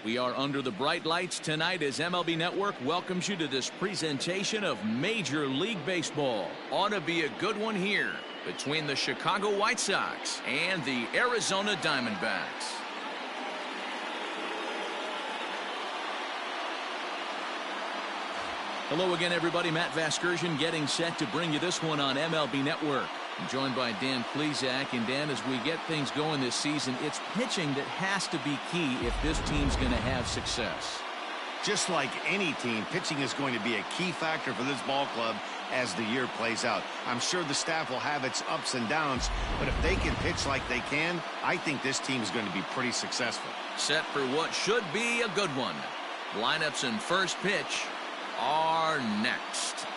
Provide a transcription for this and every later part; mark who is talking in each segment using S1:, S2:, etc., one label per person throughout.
S1: We are under the bright lights tonight as MLB Network welcomes you to this presentation of Major League Baseball. Ought to be a good one here between the Chicago White Sox and the Arizona Diamondbacks. Hello again, everybody. Matt Vasgersian getting set to bring you this one on MLB Network. I'm joined by Dan Plesac. And Dan, as we get things going this season, it's pitching that has to be key if this team's going to have success.
S2: Just like any team, pitching is going to be a key factor for this ball club as the year plays out. I'm sure the staff will have its ups and downs, but if they can pitch like they can, I think this team is going to be pretty successful.
S1: Set for what should be a good one. Lineups and first pitch are next.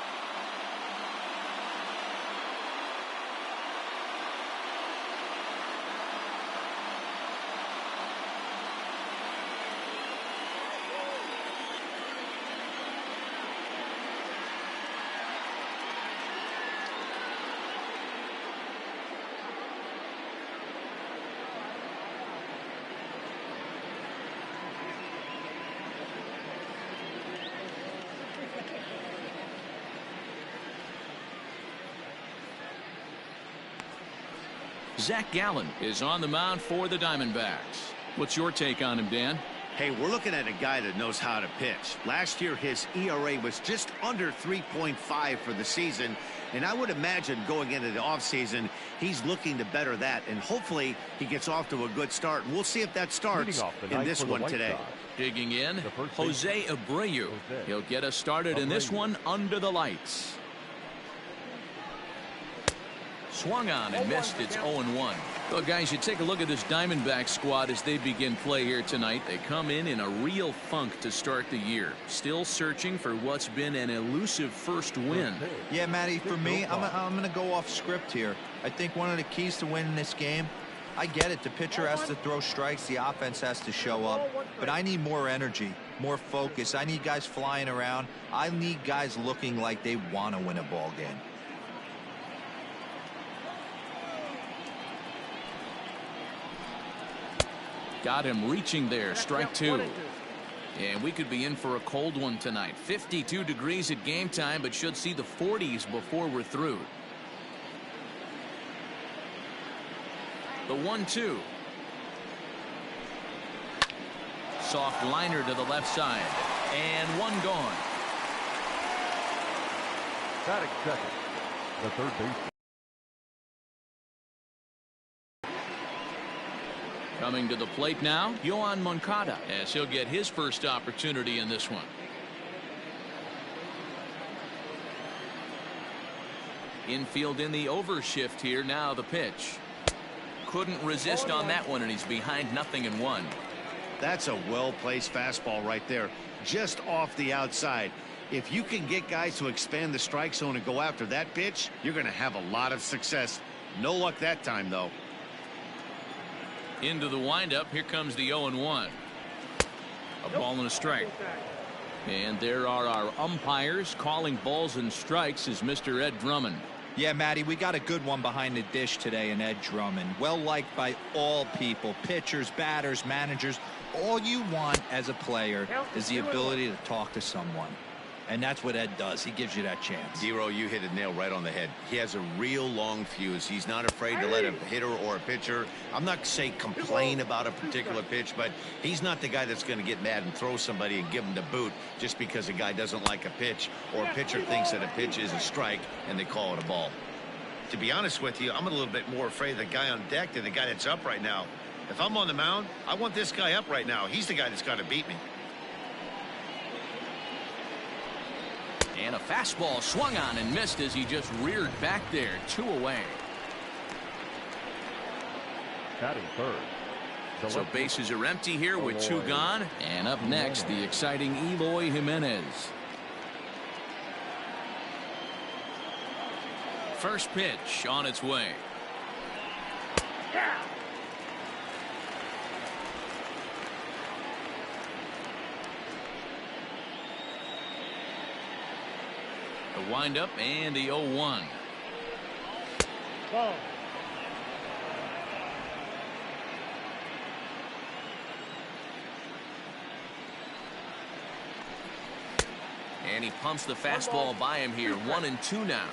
S1: Zach Gallen is on the mound for the Diamondbacks. What's your take on him, Dan?
S2: Hey, we're looking at a guy that knows how to pitch. Last year, his ERA was just under 3.5 for the season, and I would imagine going into the offseason, he's looking to better that, and hopefully he gets off to a good start. And we'll see if that starts in this one today.
S1: Digging in, Jose Abreu. He'll get us started in this one under the lights. Swung on and missed. It's 0-1. Well, guys, you take a look at this Diamondback squad as they begin play here tonight. They come in a real funk to start the year. Still searching for what's been an elusive first win.
S3: Yeah, Matty, for me, I'm going to go off script here. I think one of the keys to winning this game, I get it. The pitcher has to throw strikes. The offense has to show up. But I need more energy, more focus. I need guys flying around. I need guys looking like they want to win a ball game.
S1: Got him reaching there. Strike two. And we could be in for a cold one tonight. 52 degrees at game time, but should see the 40s before we're through. The 1-2. Soft liner to the left side. And one gone.
S4: Batting second, the third baseman.
S1: Coming to the plate now, Yoan Moncada, as he'll get his first opportunity in this one. Infield in the overshift here. Now the pitch. Couldn't resist on that one, and he's behind 0-1.
S2: That's a well-placed fastball right there, just off the outside. If you can get guys to expand the strike zone and go after that pitch, you're going to have a lot of success. No luck that time, though.
S1: Into the windup. Here comes the 0-1. A ball and a strike. And there are our umpires calling balls and strikes is Mr. Ed Drummond.
S3: Yeah, Matty, we got a good one behind the dish today in Ed Drummond. Well liked by all people, pitchers, batters, managers. All you want as a player is the ability to talk to someone. And that's what Ed does. He gives you that chance.
S2: Zero, you hit a nail right on the head. He has a real long fuse. He's not afraid to let a hitter or a pitcher, I'm not saying complain about a particular pitch, but he's not the guy that's going to get mad and throw somebody and give him the boot just because a guy doesn't like a pitch or a pitcher thinks that a pitch is a strike and they call it a ball. To be honest with you, I'm a little bit more afraid of the guy on deck than the guy that's up right now. If I'm on the mound, I want this guy up right now. He's the guy that's got to beat me.
S1: And a fastball swung on and missed as he just reared back there. 2 away.
S4: Batting third.
S1: So bases are empty here with 2 gone. And up next, the exciting Eloy Jimenez. First pitch on its way. The windup and the 0-1. And he pumps the fastball by him here. 1-2 now.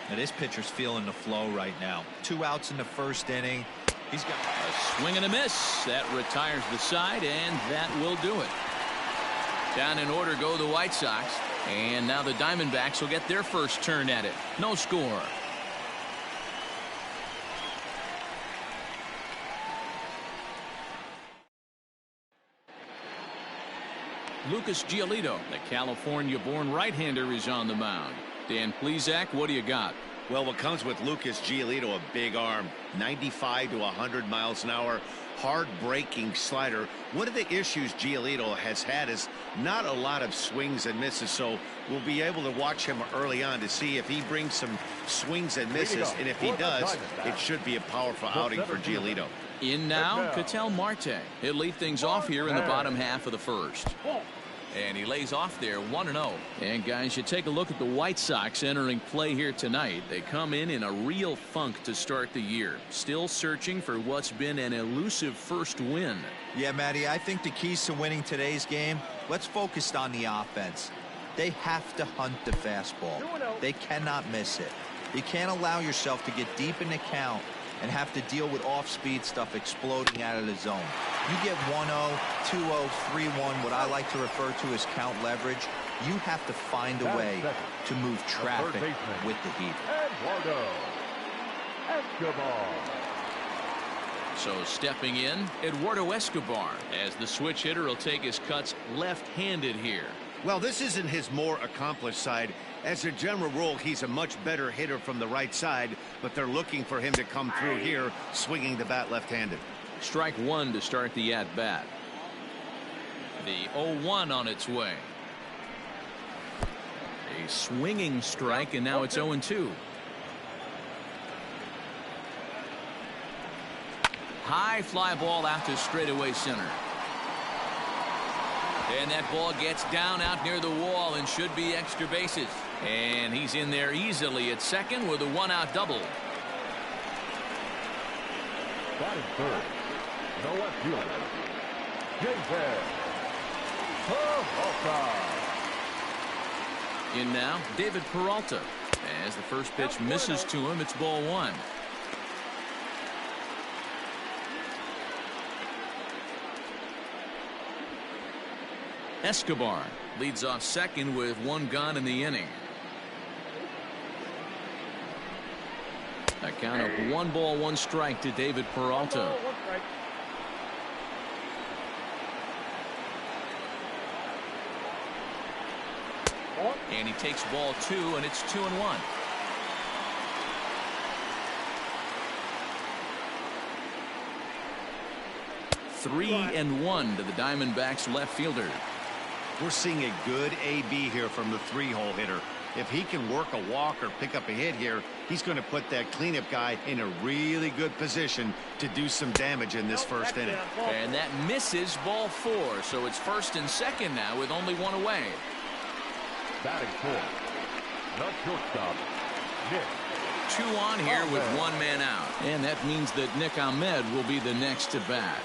S3: Now this pitcher's feeling the flow right now. 2 outs in the first inning. He's got
S1: a swing and a miss. That retires the side, and that will do it. Down in order go the White Sox. And now the Diamondbacks will get their first turn at it. No score. Lucas Giolito, the California-born right-hander, is on the mound. Dan Plesac, what do you got?
S2: Well, what comes with Lucas Giolito, a big arm, 95 to 100 miles an hour, hard-breaking slider. One of the issues Giolito has had is not a lot of swings and misses, so we'll be able to watch him early on to see if he brings some swings and misses, and if he does, it should be a powerful outing for Giolito.
S1: In now, Ketel Marte. He'll lead things off here in the bottom half of the first. And he lays off there 1-0. And guys, you take a look at the White Sox entering play here tonight. They come in a real funk to start the year. Still searching for what's been an elusive first win.
S3: Yeah, Matty, I think the keys to winning today's game, let's focus on the offense. They have to hunt the fastball. They cannot miss it. You can't allow yourself to get deep in the count and have to deal with off-speed stuff exploding out of the zone. You get 1-0, 2-0, 3-1, what I like to refer to as count leverage. You have to find a way to move traffic with the heat.
S1: So stepping in, Eduardo Escobar, as the switch hitter will take his cuts left-handed here.
S2: Well, this isn't his more accomplished side. As a general rule, he's a much better hitter from the right side, but they're looking for him to come through here, swinging the bat left-handed.
S1: Strike one to start the at-bat. The 0-1 on its way. A swinging strike, and now it's 0-2. High fly ball out to straightaway center. And that ball gets down out near the wall and should be extra bases. And he's in there easily at second with a 1-out double.
S4: Batting third, no left fielder, David Peralta.
S1: In now, David Peralta. As the first pitch misses to him, it's ball one. Escobar leads off second with one gone in the inning. A count of 1-1 strike to David Peralta. And he takes ball two, and it's 2-1. Three and one to the Diamondbacks left fielder.
S2: We're seeing a good AB here from the three-hole hitter. If he can work a walk or pick up a hit here, he's going to put that cleanup guy in a really good position to do some damage in this first inning.
S1: And that misses ball four, so it's first and second now with only one away.
S4: Batting fourth, the shortstop, Nick.
S1: Two on here with one man out. And that means that Nick Ahmed will be the next to bat.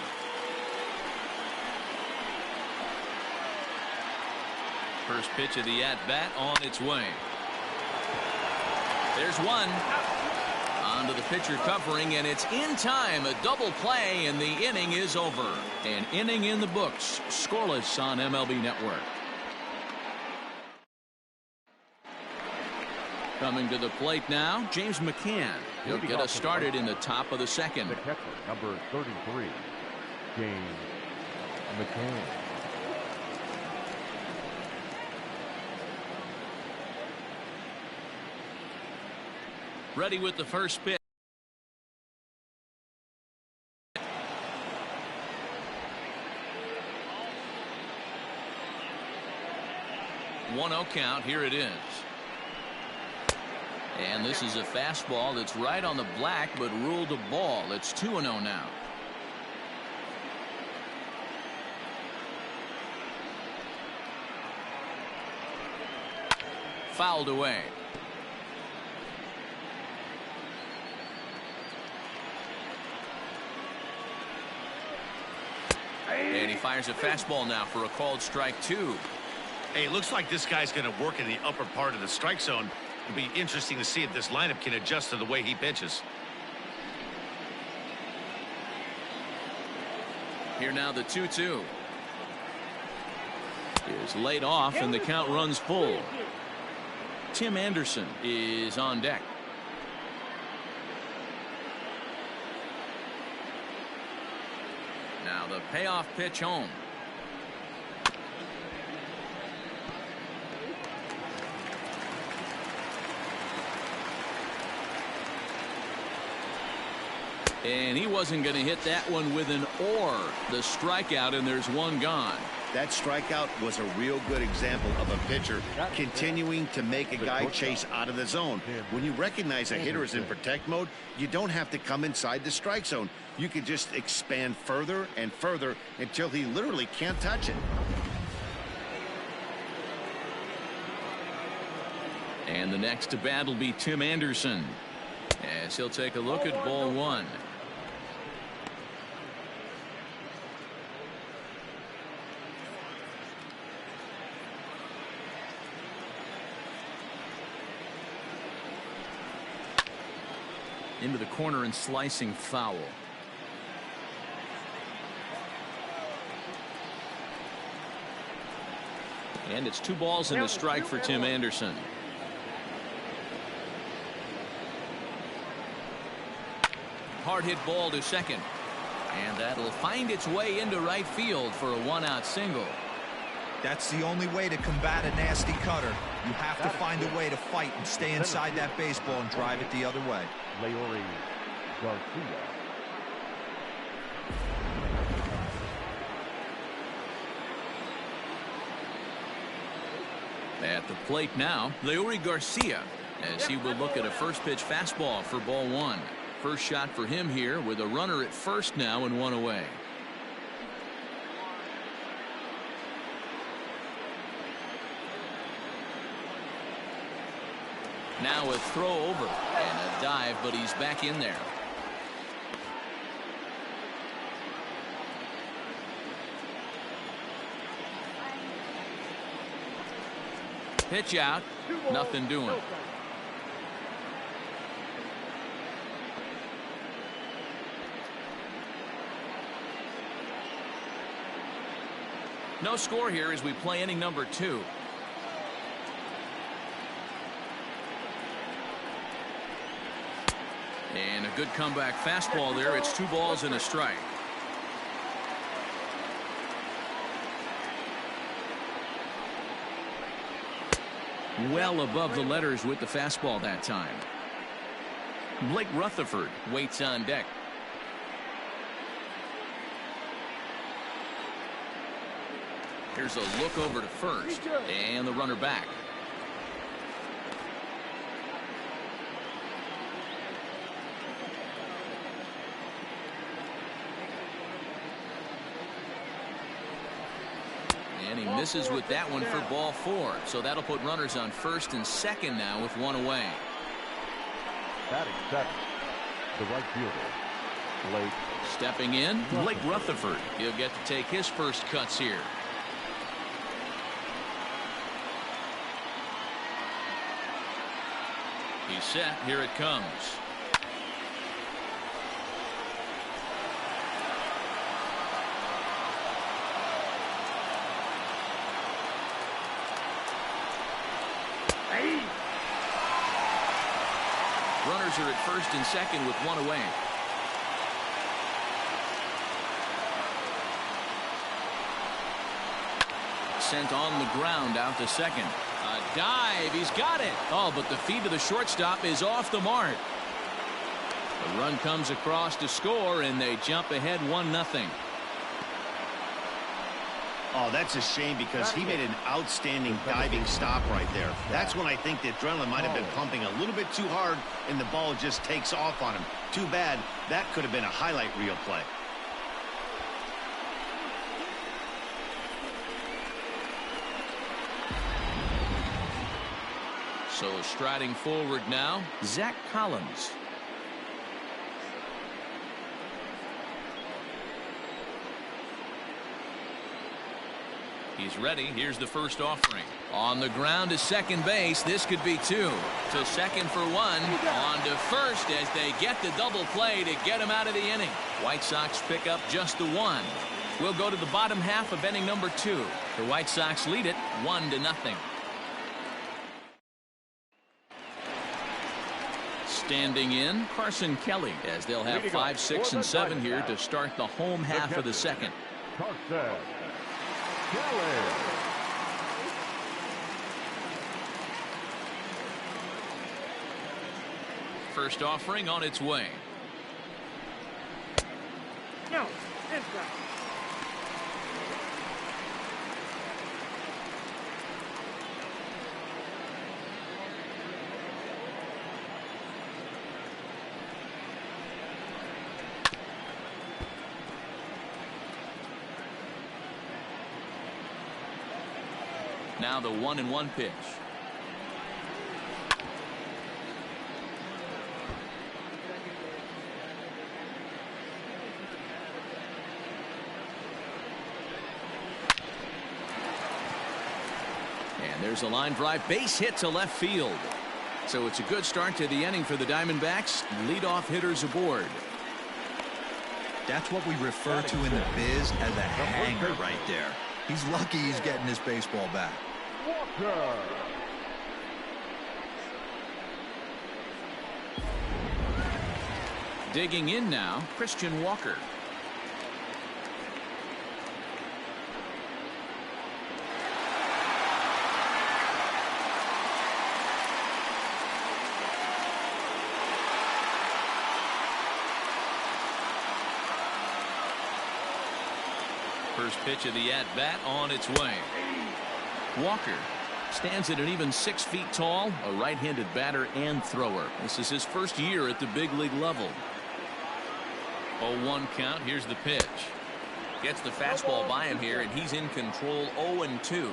S1: First pitch of the at-bat on its way. There's one. On to the pitcher covering, and it's in time. A double play, and the inning is over. An inning in the books. Scoreless on MLB Network. Coming to the plate now, James McCann. He'll get us started in the top of the second.
S4: The catcher, number 33, James McCann.
S1: Ready with the first pitch. 1-0 count. Here it is. And this is a fastball that's right on the black, but ruled a ball. It's 2-0 now. Fouled away. And he fires a fastball now for a called strike two.
S2: Hey, it looks like this guy's going to work in the upper part of the strike zone. It'll be interesting to see if this lineup can adjust to the way he pitches.
S1: Here now the 2-2 is laid off and the count runs full. Tim Anderson is on deck. Now the payoff pitch home. And he wasn't going to hit that one with an or. The strikeout, and there's one gone.
S2: That strikeout was a real good example of a pitcher continuing to make a guy chase out of the zone. When you recognize a hitter is in protect mode, you don't have to come inside the strike zone. You can just expand further and further until he literally can't touch it.
S1: And the next to bat will be Tim Anderson, as he'll take a look at ball one. Into the corner and slicing foul. And it's 2 balls and a strike for Tim Anderson. Hard hit ball to second. And that'll find its way into right field for a 1-out single.
S3: That's the only way to combat a nasty cutter. You have to find a way to fight and stay inside that baseball and drive it the other way.
S4: Leori Garcia.
S1: At the plate now, Leori Garcia, as he will look at a first pitch fastball for ball one. First shot for him here with a runner at first now and 1 away. Now a throw over and a dive, but he's back in there. Pitch out, nothing doing. No score here as we play inning number 2. And a good comeback fastball there. It's 2 balls and a strike. Well above the letters with the fastball that time. Blake Rutherford waits on deck. Here's a look over to first and the runner back. And he misses with that one for ball 4. So that'll put runners on first and second now with 1 away.
S4: Batting 7, the right fielder, Blake.
S1: Stepping in, Blake Rutherford. He'll get to take his first cuts here. He's set. Here it comes. Runners are at first and second with 1 away. Sent on the ground out to second. A dive. He's got it. Oh, but the feed to the shortstop is off the mark. The run comes across to score, and they jump ahead 1-0.
S2: Oh, that's a shame because he made an outstanding diving stop right there. That's when I think the adrenaline might have been pumping a little bit too hard and the ball just takes off on him. Too bad. That could have been a highlight reel play.
S1: So striding forward now, Zach Collins. He's ready. Here's the first offering. On the ground to second base. This could be two. To second for one. On to first as they get the double play to get him out of the inning. White Sox pick up just the one. We'll go to the bottom half of inning number 2. The White Sox lead it 1-0. Standing in, Carson Kelly, as they'll have 5, 6, and 7 here to start the home half of the second.
S4: Carson Kelly.
S1: First offering on its way.
S5: No, that's right.
S1: Now the 1-1 pitch. And there's a line drive, base hit to left field. So it's a good start to the inning for the Diamondbacks. Leadoff hitters aboard.
S3: That's what we refer to in the biz as a hanger right there. He's lucky he's getting this baseball back.
S4: Walker.
S1: Digging in now, Christian Walker. First pitch of the at-bat on its way. Walker stands at an even 6 feet tall, a right-handed batter and thrower. This is his first year at the big league level. 0-1 count. Here's the pitch. Gets the fastball by him here, and he's in control. 0-2.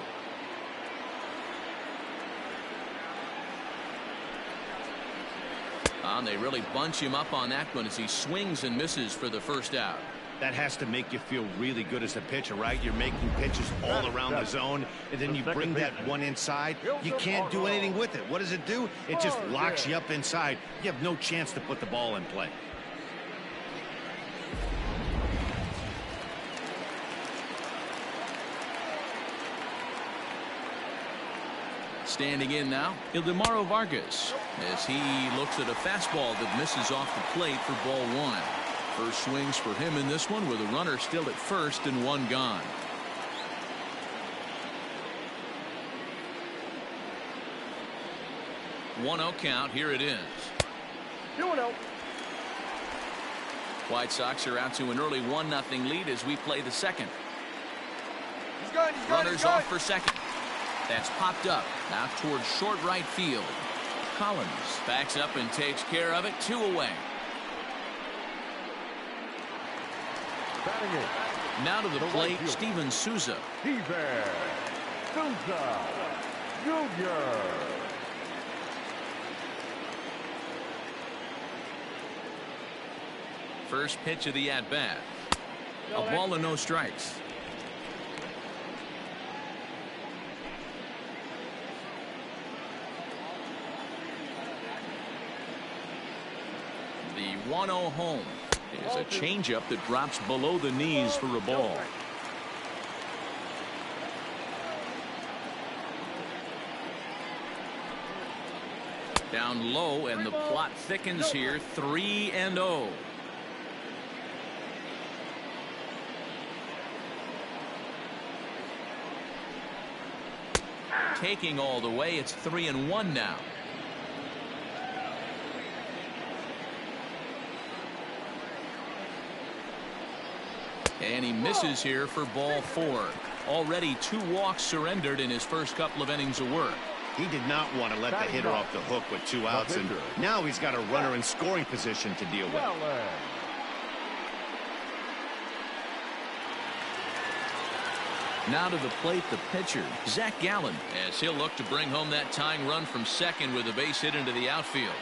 S1: And they really bunch him up on that one as he swings and misses for the first out.
S2: That has to make you feel really good as a pitcher, right? You're making pitches all around the zone, and then you bring that one inside. You can't do anything with it. What does it do? It just locks you up inside. You have no chance to put the ball in play.
S1: Standing in now, Ildemaro Vargas, as he looks at a fastball that misses off the plate for ball 1. First swings for him in this one with a runner still at first and one gone. One 0 count. Here it is.
S5: 2-0.
S1: White Sox are out to an early 1-0 lead as we play the second.
S5: He's good.
S1: Runners off for second. That's popped up now towards short right field. Collins backs up and takes care of it. 2 away. Now to the plate, Steven Souza.
S4: Steven Souza Jr.
S1: First pitch of the at-bat. A ball and no strikes. The 1-0 home is a changeup that drops below the knees for a ball. Down low, and the plot thickens here. 3-0. Taking all the way, it's 3-1 now. And he misses here for ball 4. Already 2 walks surrendered in his first couple of innings of work.
S2: He did not want to let the hitter off the hook with 2 outs, and now he's got a runner in scoring position to deal with.
S1: Now to the plate, the pitcher, Zach Gallen, as he'll look to bring home that tying run from second with a base hit into the outfield.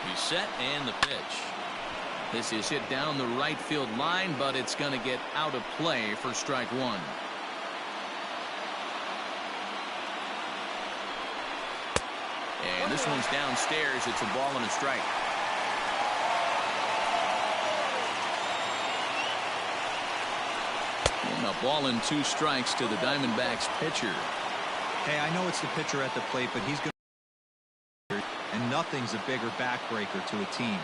S1: He's set, and the pitch. This is hit down the right field line, but it's going to get out of play for strike one. And this one's downstairs. It's a ball and a strike. And a ball and 2 strikes to the Diamondbacks pitcher.
S3: Hey, I know it's the pitcher at the plate, but he's going to, and nothing's a bigger backbreaker to a team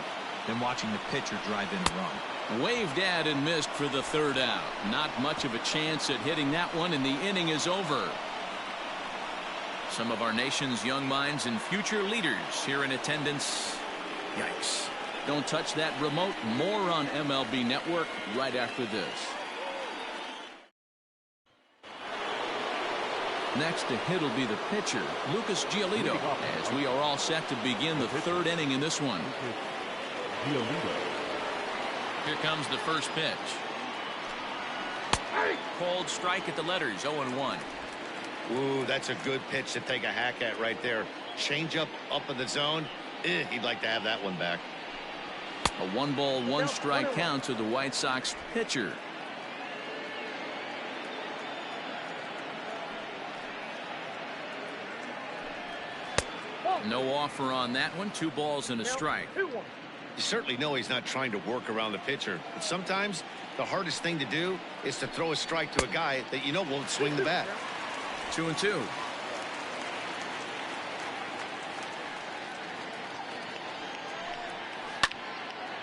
S3: than watching the pitcher drive in a run.
S1: Waved at and missed for the 3rd out. Not much of a chance at hitting that one, and the inning is over. Some of our nation's young minds and future leaders here in attendance. Yikes. Don't touch that remote. More on MLB Network right after this. Next to hit will be the pitcher, Lucas Giolito, as we are all set to begin the 3rd inning in this one. Here comes the first pitch. Cold strike at the letters, 0-1.
S2: Ooh, that's a good pitch to take a hack at right there. Change up in the zone. He'd like to have that one back.
S1: A 1-ball, 1-strike count to the White Sox pitcher. No offer on that one. 2 balls and a strike.
S2: You certainly know he's not trying to work around the pitcher, but sometimes the hardest thing to do is to throw a strike to a guy that you know won't swing the bat.
S1: 2-2.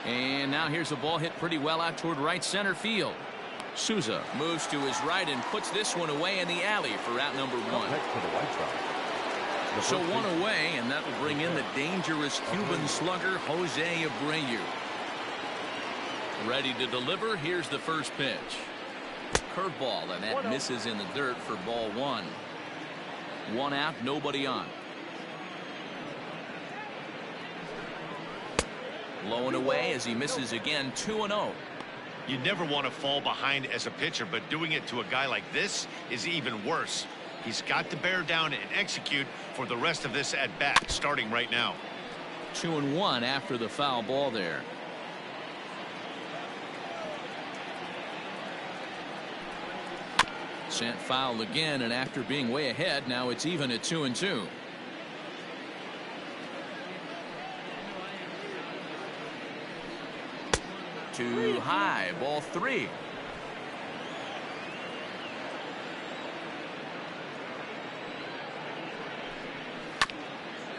S1: And now here's a ball hit pretty well out toward right center field. Souza moves to his right and puts this one away in the alley for out number 1. So 1 away, and that will bring in the dangerous Cuban slugger Jose Abreu. Ready to deliver. Here's the first pitch. Curveball, and that misses in the dirt for ball 1. 1 out, nobody on. Low and away as he misses again. 2-0.
S2: You never want to fall behind as a pitcher, but doing it to a guy like this is even worse. He's got to bear down and execute for the rest of this at bat, starting right now.
S1: 2-1 after the foul ball there. Sent foul again, and after being way ahead, now it's even at 2-2. Too high, ball 3.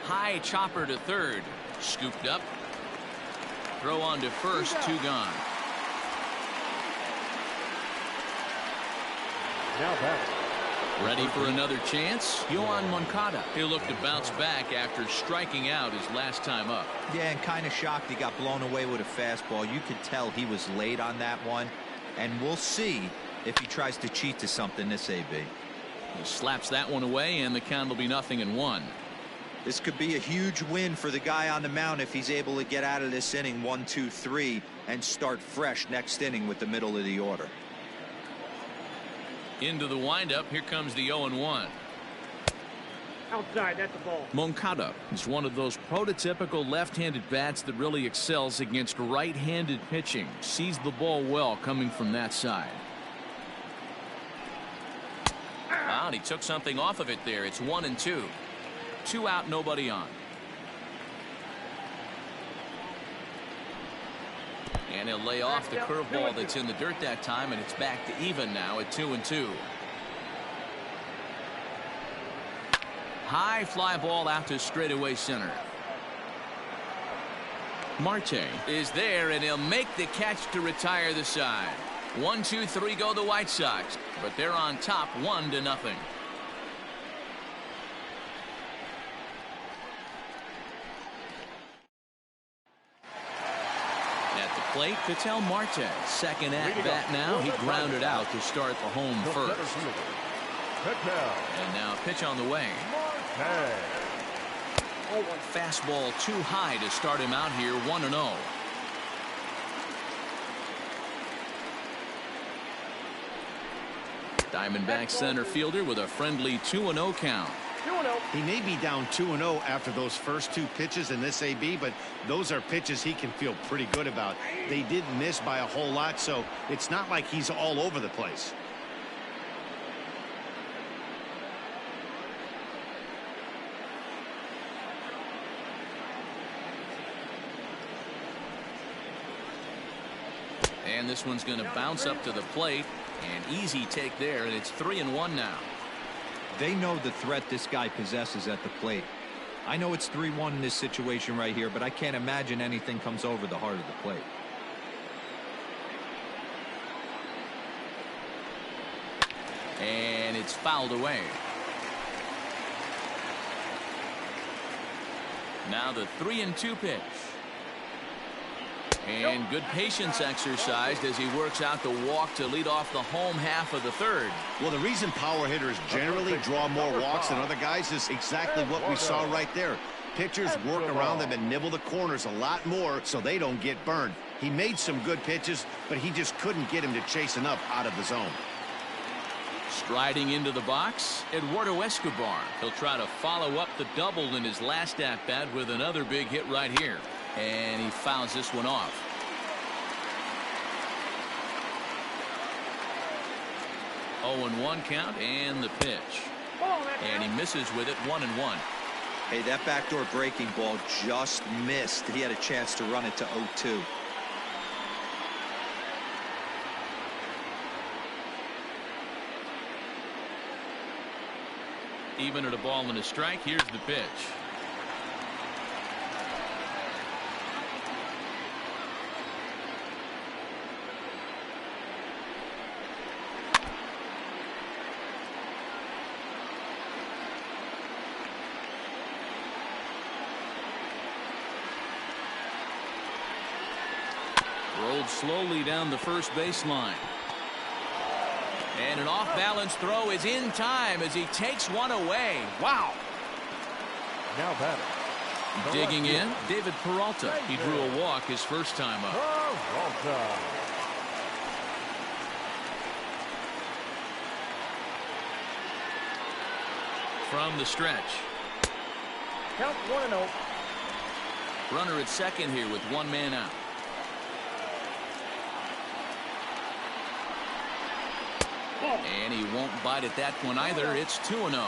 S1: High chopper to third. Scooped up. Throw on to first. 2 gone.
S4: Now back.
S1: Ready for another chance? Yohan Moncada. He'll look to bounce back after striking out his last time up.
S3: Yeah, and kind of shocked he got blown away with a fastball. You could tell he was late on that one. And we'll see if he tries to cheat to something this AB.
S1: He slaps that one away, and the count will be 0-1.
S3: This could be a huge win for the guy on the mound if he's able to get out of this inning 1, 2, 3 and start fresh next inning with the middle of the order.
S1: Into the windup. Here comes the 0-1.
S5: Outside, that's a ball.
S1: Moncada is one of those prototypical left-handed bats that really excels against right-handed pitching. Sees the ball well coming from that side. Wow, and he took something off of it there. It's 1-2. 2 out, nobody on. And he'll lay off the curveball that's in the dirt that time, and it's back to even now at 2-2. High fly ball out to straightaway center. Marte is there, and he'll make the catch to retire the side. 1, 2, 3 go the White Sox, but they're on top 1-0. Plate, Ketel Marte. Second at bat now. He grounded out to start the home first. And now a pitch on the way. Fastball too high to start him out here. 1-0. Diamondback center fielder with a friendly 2-0 count.
S5: 2-0.
S2: He may be down 2-0 after those first two pitches in this AB, but those are pitches he can feel pretty good about. They didn't miss by a whole lot, so it's not like he's all over the place.
S1: And this one's going to bounce up to the plate. An easy take there, and it's 3-1 now.
S3: They know the threat this guy possesses at the plate. I know it's 3-1 in this situation right here, but I can't imagine anything comes over the heart of the plate.
S1: And it's fouled away. Now the 3-2 pitch. And good patience exercised as he works out the walk to lead off the home half of the third.
S2: Well, the reason power hitters generally draw more walks than other guys is exactly what we saw right there. Pitchers work around them and nibble the corners a lot more so they don't get burned. He made some good pitches, but he just couldn't get him to chase enough out of the zone.
S1: Striding into the box, Eduardo Escobar. He'll try to follow up the double in his last at-bat with another big hit right here. And he fouls this one off. Oh, 0-1 count and the pitch. And he misses with it, 1-1.
S3: Hey, that backdoor breaking ball just missed. He had a chance to run it to 0-2.
S1: Even at a ball and a strike, here's the pitch. Rolled slowly down the first baseline. And an off-balance throw is in time as he takes one away. Wow.
S4: Now batting.
S1: Digging in, David Peralta. He drew a walk his first time up.
S4: Peralta.
S1: From the stretch.
S5: Count 1-0.
S1: Runner at second here with one man out. And he won't bite at that one either. It's 2-0.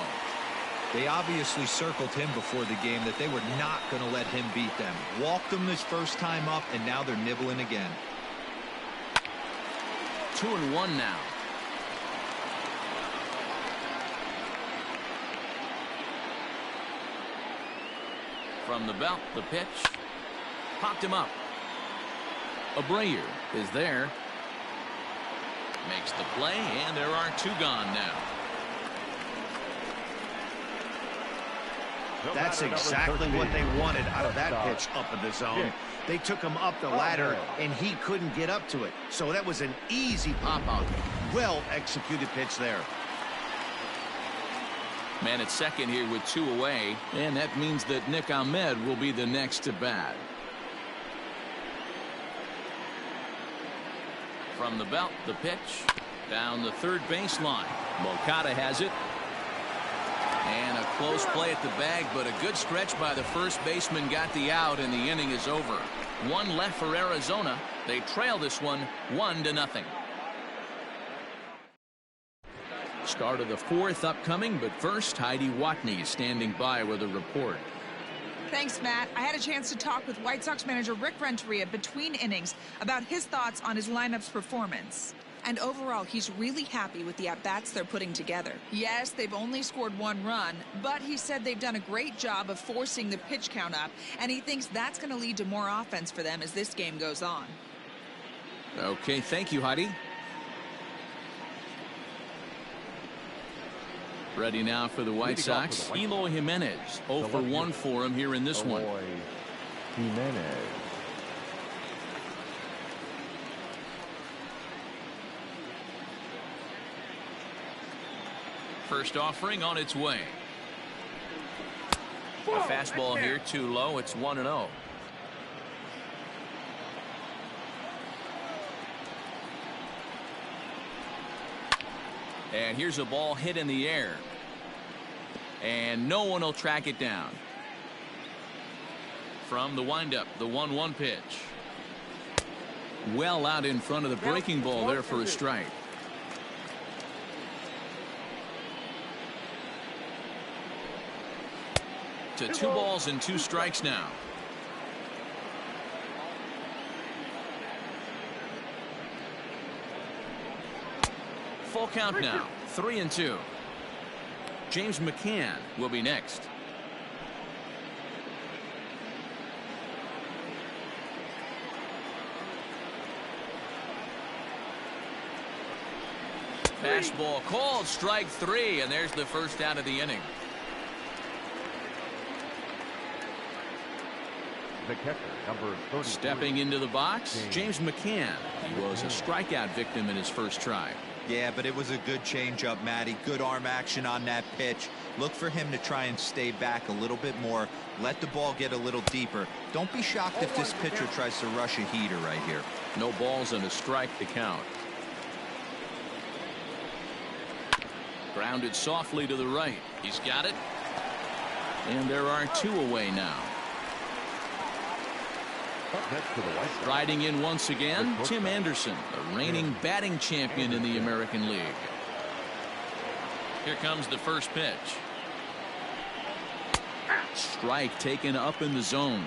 S3: They obviously circled him before the game that they were not going to let him beat them. Walked him his first time up, and now they're nibbling again.
S1: 2-1 now. From the belt, the pitch. Popped him up. Abreu is there. Makes the play, and there are two gone now.
S2: That's exactly what they wanted out of that pitch up in the zone. They took him up the ladder, and he couldn't get up to it. So that was an easy pop-out. Well-executed pitch there.
S1: Man at second here with two away, and that means that Nick Ahmed will be the next to bat. From the belt, the pitch down the third baseline. Moncada has it. And a close play at the bag, but a good stretch by the first baseman got the out, and the inning is over. One left for Arizona. They trail this one 1-0. Start of the fourth upcoming, but first, Heidi Watney standing by with a report.
S6: Thanks, Matt. I had a chance to talk with White Sox manager Rick Renteria between innings about his thoughts on his lineup's performance. And overall, he's really happy with the at-bats they're putting together. Yes, they've only scored one run, but he said they've done a great job of forcing the pitch count up, and he thinks that's going to lead to more offense for them as this game goes on.
S1: Okay, thank you, Heidi. Ready now for the White Sox. Eloy Jimenez, 0 for 1 for him here in this one.
S4: Jimenez.
S1: First offering on its way. A fastball here too low. It's 1-0. And here's a ball hit in the air. And no one will track it down. From the windup, the 1-1 pitch. Well out in front of the breaking ball there for a strike. To 2 balls and 2 strikes now. Full count now. 3-2. James McCann will be next. Fastball called, strike 3, and there's the first out of the inning.
S4: The catcher, number 33.
S1: Stepping into the box, James McCann. He was a strikeout victim in his first try.
S3: Yeah, but it was a good changeup, Matty. Good arm action on that pitch. Look for him to try and stay back a little bit more. Let the ball get a little deeper. Don't be shocked if this pitcher tries to rush a heater right here.
S1: No balls and a strike to count. Grounded softly to the right. He's got it. And there are 2 away now.
S4: Up next to the White Sox.
S1: Riding in once again, Tim Anderson, the reigning batting champion in the American League. Here comes the first pitch. Strike taken up in the zone.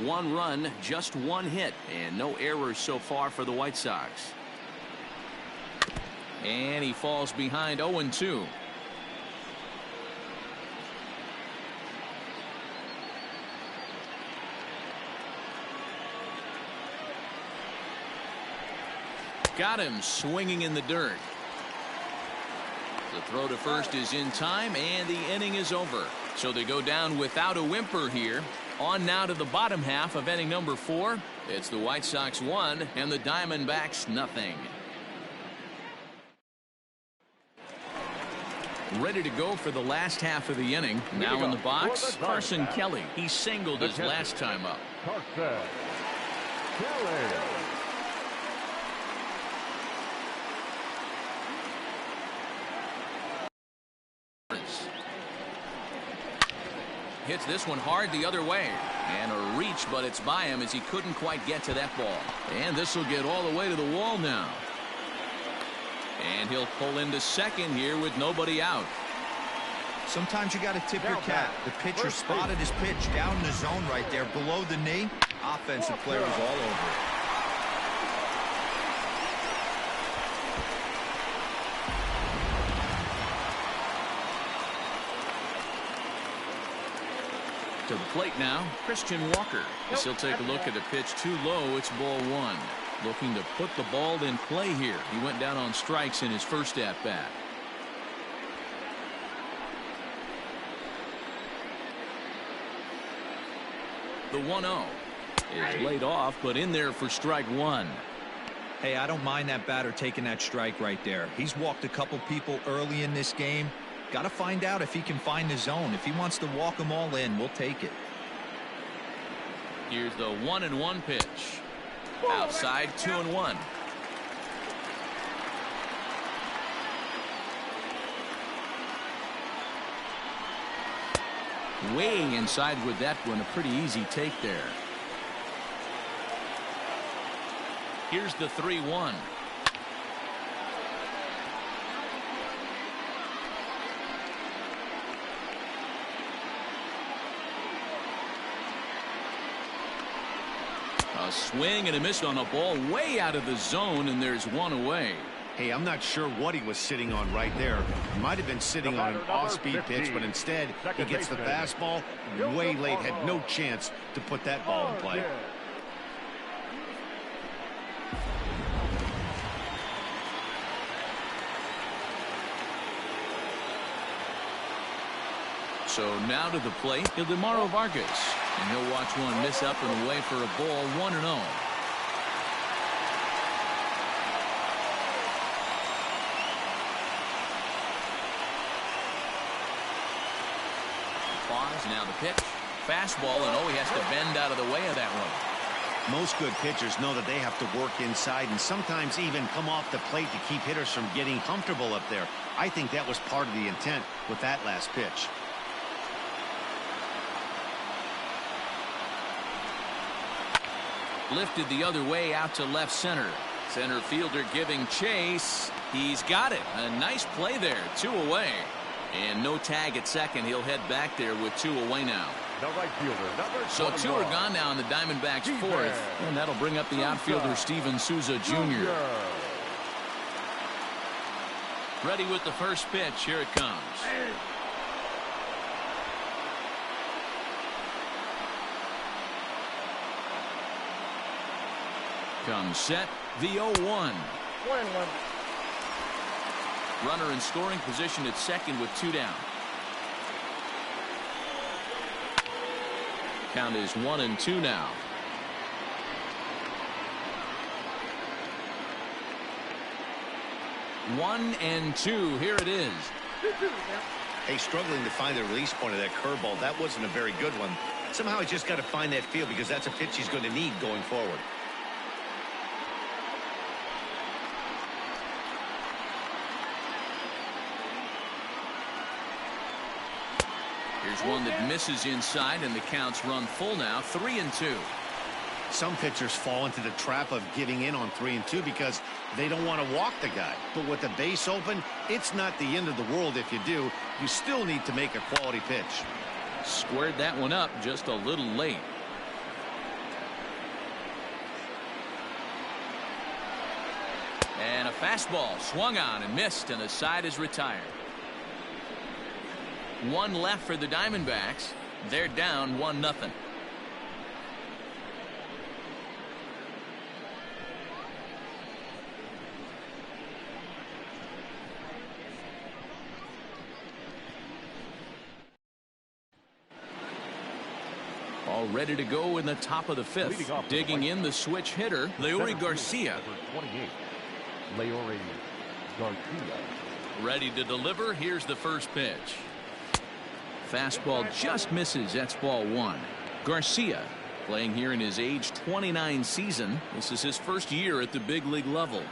S5: 0-1.
S1: 1 run, just 1 hit, and no errors so far for the White Sox. And he falls behind 0-2. Got him swinging in the dirt. The throw to first is in time, and the inning is over. So they go down without a whimper here. On now to the bottom half of inning number 4. It's the White Sox 1 and the Diamondbacks nothing. Ready to go for the last half of the inning. Now in the box, Carson Kelly. He singled his last time up.
S4: Carson Kelly.
S1: Hits this one hard the other way. And a reach, but it's by him as he couldn't quite get to that ball. And this will get all the way to the wall now. And he'll pull into second here with nobody out.
S3: Sometimes you got to tip your cap. The pitcher spotted his pitch down in the zone right there below the knee. Offensive player was all over it.
S1: To the plate now, Christian Walker. As he'll take a look at a pitch too low. It's ball 1. Looking to put the ball in play here. He went down on strikes in his first at bat. The 1-0 is laid off, but in there for strike 1.
S3: Hey, I don't mind that batter taking that strike right there. He's walked a couple people early in this game. Got to find out if he can find the zone. If he wants to walk them all in, we'll take it.
S1: Here's the 1-1 pitch. Outside, 2-1. Way inside with that one. A pretty easy take there. Here's the 3-1. A swing and a miss on a ball way out of the zone, and there's 1 away.
S2: Hey, I'm not sure what he was sitting on right there. He might have been sitting on an off-speed pitch, but instead he gets the fastball way late. Had no chance to put that ball in play.
S1: So now to the plate, Ildemaro Vargas. And he'll watch one miss up and away for a ball, 1-0. Pause, now the pitch. Fastball, and he has to bend out of the way of that one.
S2: Most good pitchers know that they have to work inside and sometimes even come off the plate to keep hitters from getting comfortable up there. I think that was part of the intent with that last pitch.
S1: Lifted the other way out to left center. Center fielder giving chase. He's got it. A nice play there. 2 away. And no tag at second. He'll head back there with 2 away now.
S4: The right fielder, number
S1: So 2 are gone now in the Diamondbacks' 4th. And that'll bring up the outfielder Steven Souza Jr. Ready with the first pitch. Here it comes. Comes set. The 0-1.
S5: 1-1.
S1: Runner in scoring position at second with 2 down. Count is 1-2 now. 1-2. Here it is.
S2: Hey, struggling to find the release point of that curveball. That wasn't a very good one. Somehow he's just got to find that feel because that's a pitch he's going to need going forward.
S1: Here's one that misses inside, and the count's run full now. 3-2.
S2: Some pitchers fall into the trap of giving in on 3-2 because they don't want to walk the guy. But with the base open, it's not the end of the world if you do. You still need to make a quality pitch.
S1: Squared that one up just a little late. And a fastball swung on and missed, and the side is retired. 1 left for the Diamondbacks. They're down 1-0. All ready to go in the top of the 5th. Digging in the switch hitter, Leury Garcia.
S4: Number 28, Leury Garcia.
S1: Ready to deliver. Here's the first pitch. Fastball just misses. That's ball 1. Garcia playing here in his age 29 season. This is his first year at the big league level.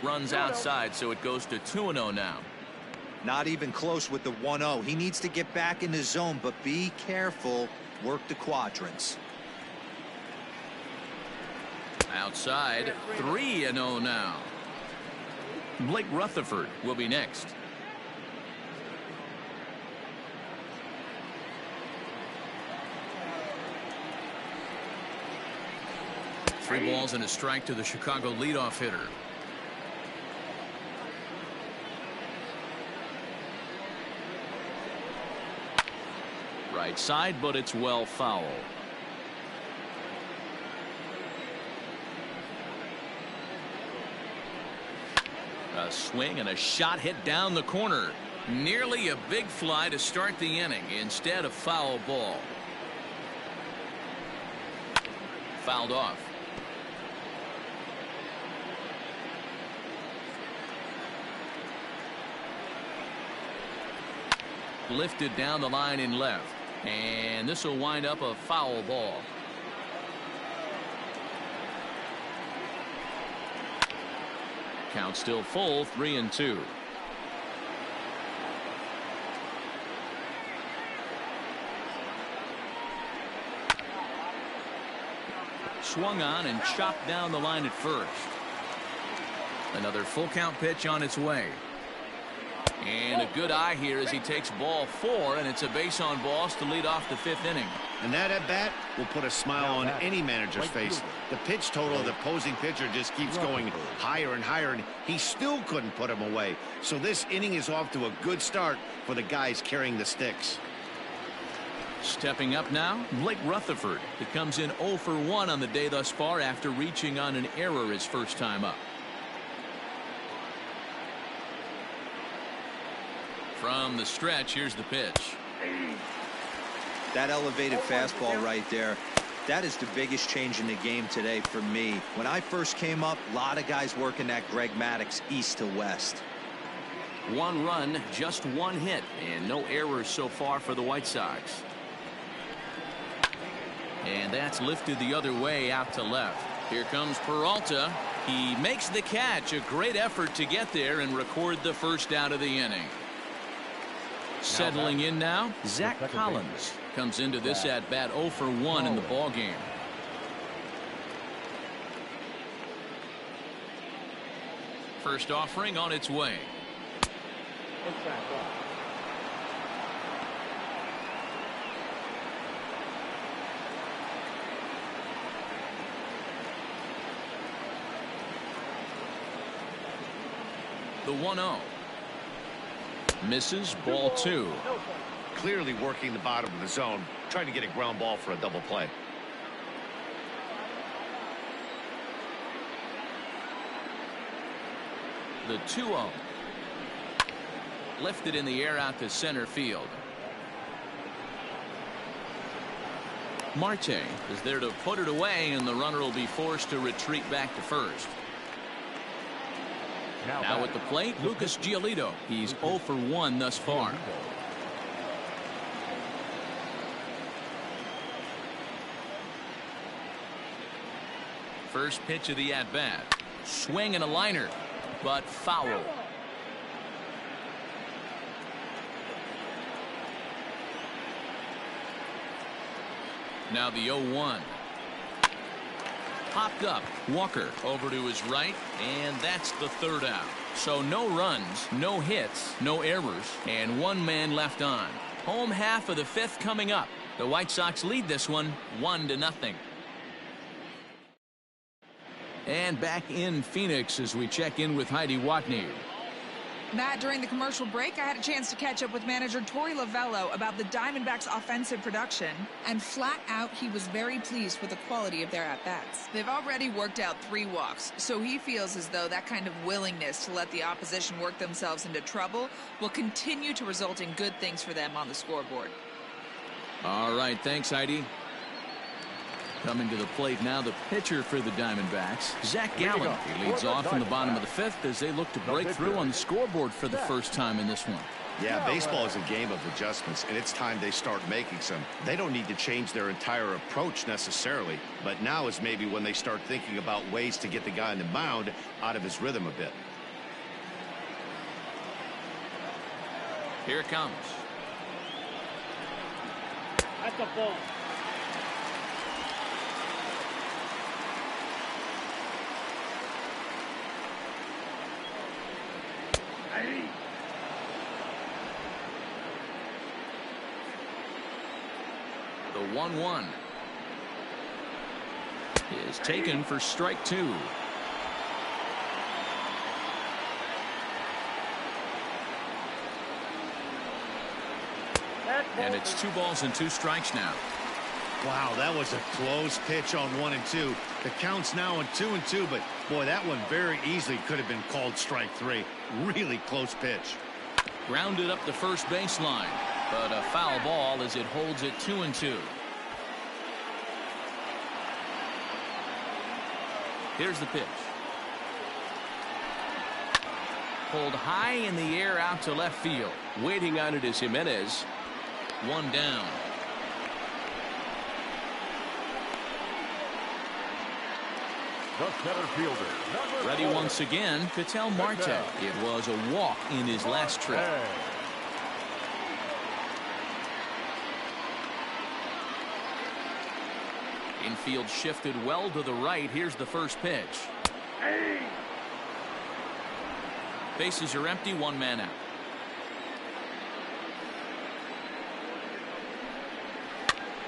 S1: Runs outside, so it goes to 2-0 now.
S3: Not even close with the 1-0. He needs to get back in the zone, but be careful. Work the quadrants.
S1: Outside, 3-0 now. Blake Rutherford will be next. Three balls and a strike to the Chicago leadoff hitter. Right side, but it's well foul. A swing and a shot hit down the corner. Nearly a big fly to start the inning. Instead, a foul ball. Fouled off. Lifted down the line in left. And this will wind up a foul ball. Count still full, 3-2. Swung on and chopped down the line at first. Another full count pitch on its way. And a good eye here as he takes ball 4, and it's a base on balls to lead off the 5th inning.
S2: And that at bat will put a smile on any manager's face. The pitch total of the opposing pitcher just keeps going higher and higher, and he still couldn't put him away. So this inning is off to a good start for the guys carrying the sticks.
S1: Stepping up now, Blake Rutherford. It comes in 0 for 1 on the day thus far after reaching on an error his first time up. From the stretch, here's the pitch.
S3: That elevated fastball right there, that is the biggest change in the game today for me. When I first came up, a lot of guys working that Greg Maddux east to west.
S1: 1 run, just 1 hit, and no errors so far for the White Sox. And that's lifted the other way out to left. Here comes Peralta. He makes the catch. A great effort to get there and record the first out of the inning. Settling in now, Zach Collins comes into this at bat 0 for 1 in the ball game. First offering on its way. The 1-0. Misses, ball 2.
S2: Clearly working the bottom of the zone, trying to get a ground ball for a double play.
S1: The 2-0. Lifted in the air out to center field. Marte is there to put it away, and the runner will be forced to retreat back to first. Now at the plate, Lucas Giolito. He's 0 for 1 thus far. First pitch of the at-bat. Swing and a liner, but foul. Now the 0-1. Popped up. Walker over to his right, and that's the third out. So no runs, no hits, no errors, and 1 man left on. Home half of the 5th coming up. The White Sox lead this one 1-0. And back in Phoenix as we check in with Heidi Watney.
S6: Matt, during the commercial break, I had a chance to catch up with manager Torey Lovello about the Diamondbacks' offensive production, and flat out, he was very pleased with the quality of their at-bats. They've already worked out 3 walks, so he feels as though that kind of willingness to let the opposition work themselves into trouble will continue to result in good things for them on the scoreboard.
S1: All right, thanks, Heidi. Coming to the plate now, the pitcher for the Diamondbacks, Zach Gallen. He leads off in the bottom of the 5th as they look to break through on the scoreboard for the first time in this one.
S2: Yeah, baseball is a game of adjustments, and it's time they start making some. They don't need to change their entire approach necessarily, but now is maybe when they start thinking about ways to get the guy on the mound out of his rhythm a bit.
S1: Here it comes.
S5: That's a ball.
S1: The 1-1 is taken for strike 2. And it's 2 balls and 2 strikes now.
S2: Wow, that was a close pitch on 1 and 2. The count's now on 2 and 2, but boy, that one very easily could have been called strike 3. Really close pitch.
S1: Grounded up the first baseline, but a foul ball as it holds it 2 and 2. Here's the pitch. Pulled high in the air out to left field. Waiting on it is Jimenez. 1 down.
S4: The center fielder,
S1: Ready once again, Ketel Marte. It was a walk in his last trip. Infield shifted well to the right. Here's the first pitch. Bases are empty, 1 man out.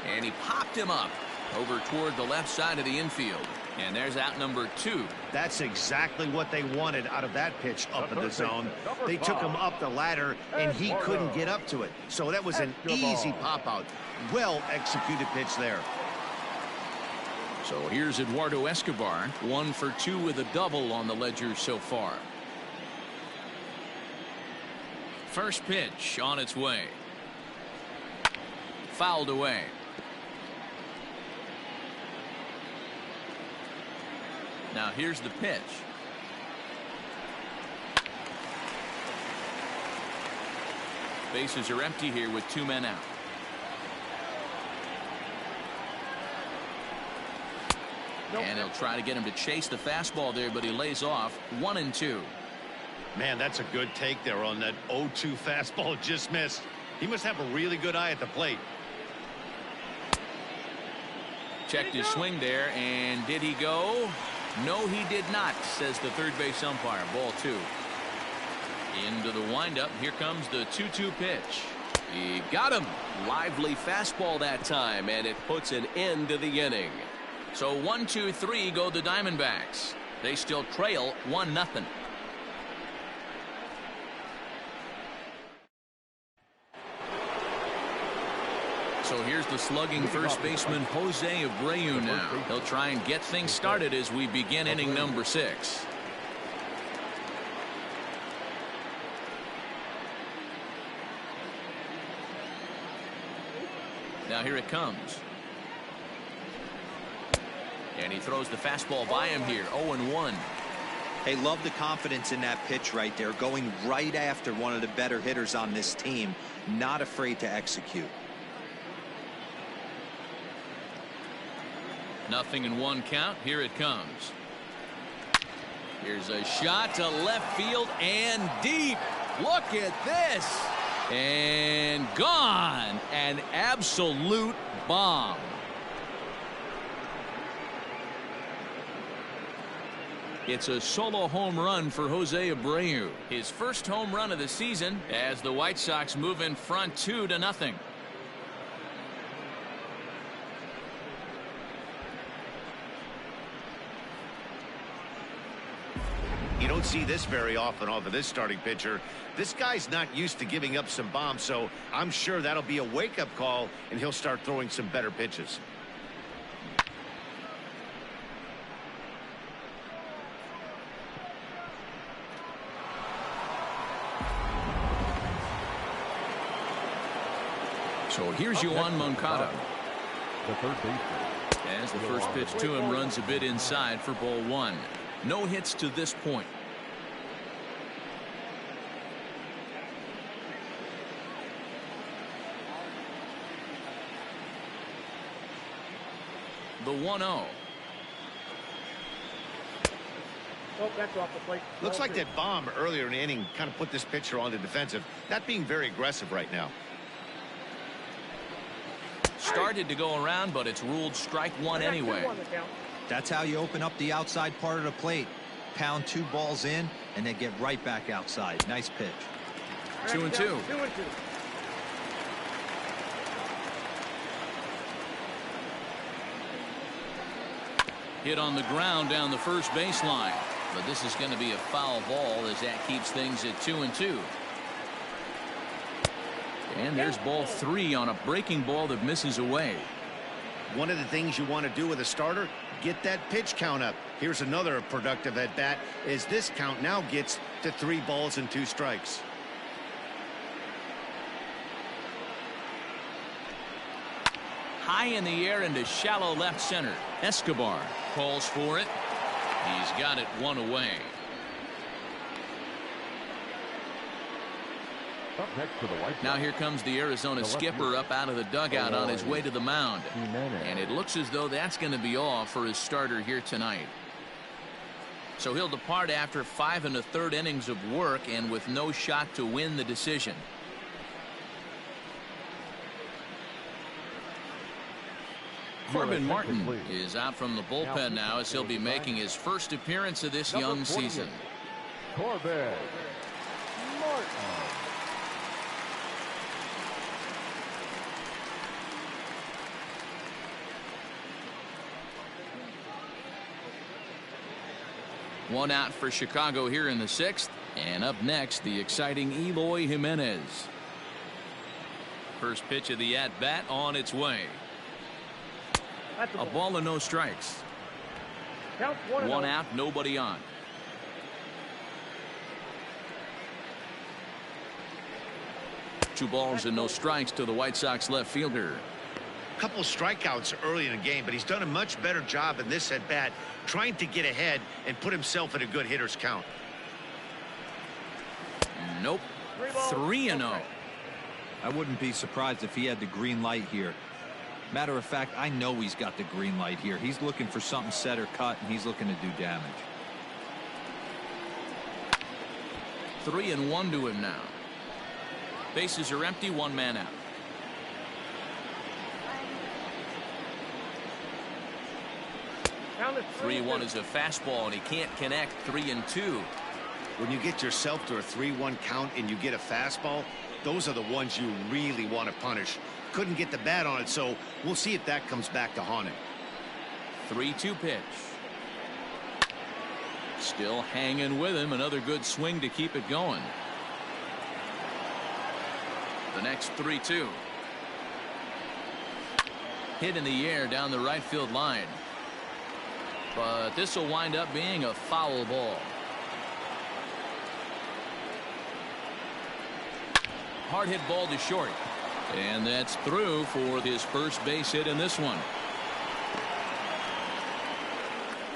S1: And he popped him up over toward the left side of the infield. And there's out number 2.
S2: That's exactly what they wanted out of that pitch up in the zone. They took him up the ladder, and he couldn't get up to it. So that was an easy pop-out. Well-executed pitch there.
S1: So here's Eduardo Escobar, 1 for 2 with a double on the ledger so far. First pitch on its way. Fouled away. Now here's the pitch. Bases are empty here with 2 men out. And he'll try to get him to chase the fastball there, but he lays off 1-2.
S2: Man, that's a good take there on that 0-2 fastball. Just missed. He must have a really good eye at the plate.
S1: Checked his swing there, and did he go? No, he did not, says the third base umpire. Ball 2. Into the windup. Here comes the 2-2 pitch. He got him. Lively fastball that time, and it puts an end to the inning. So 1-2-3 go the Diamondbacks. They still trail 1-0. So here's the slugging first baseman Jose Abreu now. He'll try and get things started as we begin inning number 6. Now here it comes. And he throws the fastball by him here. 0-1.
S3: Hey, love the confidence in that pitch right there. Going right after one of the better hitters on this team. Not afraid to execute.
S1: 0-1 count. Here it comes. Here's a shot to left field and deep. Look at this. And gone. An absolute bomb. It's a solo home run for Jose Abreu. His first home run of the season as the White Sox move in front 2-0.
S2: You don't see this very often off of this starting pitcher. This guy's not used to giving up some bombs, so I'm sure that'll be a wake-up call, and he'll start throwing some better pitches.
S1: So here's Yoan Moncada.
S4: The third baseman.
S1: As the first pitch to him runs a bit inside for ball 1. No hits to this point. The 1-0.
S5: Oh, that's off the plate.
S2: Looks like that bomb earlier in the inning kind of put this pitcher on the defensive. Not being very aggressive right now.
S1: Started to go around, but it's ruled strike 1 anyway.
S3: That's how you open up the outside part of the plate. Pound 2 balls in and then get right back outside. Nice pitch.
S1: 2-2. Hit on the ground down the first baseline, but this is going to be a foul ball as that keeps things at 2-2. And there's ball 3 on a breaking ball that misses away.
S2: One of the things you want to do with a starter, get that pitch count up. Here's another productive at bat as this count now gets to 3 balls and 2 strikes.
S1: High in the air into shallow left center. Escobar calls for it. He's got it 1 away.
S4: Up next to the White Sox.
S1: Now here comes the Arizona skipper up out of the dugout on his way to the mound. And it looks as though that's going to be all for his starter here tonight. So he'll depart after 5 1/3 innings of work and with no shot to win the decision. Corbin Martin is out from the bullpen now as he'll be making his first appearance of this young season.
S4: Corbin Martin.
S1: One out for Chicago here in the 6th. And up next, the exciting Eloy Jimenez. First pitch of the at-bat on its way. A ball and no strikes. One out, nobody on. Two balls and no strikes to the White Sox left fielder.
S2: Couple strikeouts early in the game, but he's done a much better job in this at bat trying to get ahead and put himself in a good hitter's count.
S1: Nope. 3-0.
S3: I wouldn't be surprised if he had the green light here. Matter of fact, I know he's got the green light here. He's looking for something set or cut, and he's looking to do damage.
S1: 3-1 to him now. Bases are empty, one man out. 3-1 is a fastball, and he can't connect. 3-2.
S2: When you get yourself to a 3-1 count and you get a fastball, those are the ones you really want to punish. Couldn't get the bat on it, so we'll see if that comes back to haunt him.
S1: 3-2 pitch. Still hanging with him. Another good swing to keep it going. The next 3-2. Hit in the air down the right field line. But this will wind up being a foul ball. Hard hit ball to short. And that's through for his first base hit in this one.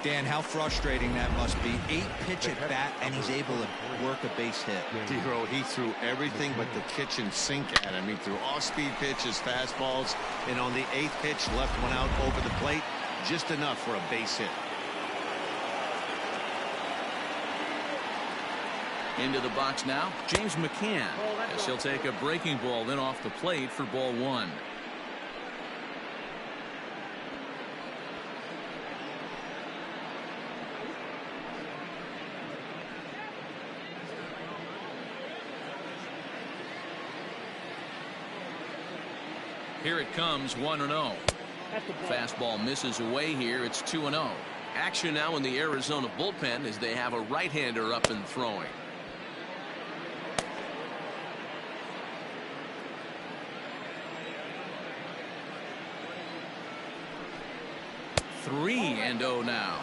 S3: Dan, how frustrating that must be. 8-pitch at bat, and he's able to work a base hit.
S2: D-Row, he threw everything but the kitchen sink at him. He threw off-speed pitches, fastballs, and on the 8th pitch, left one out over the plate. Just enough for a base hit.
S1: Into the box now, James McCann, as he'll take a breaking ball in off the plate for ball one. Here it comes, 1-0. Fastball misses away here. It's 2-0. Action now in the Arizona bullpen as they have a right-hander up and throwing. Three and 0 now.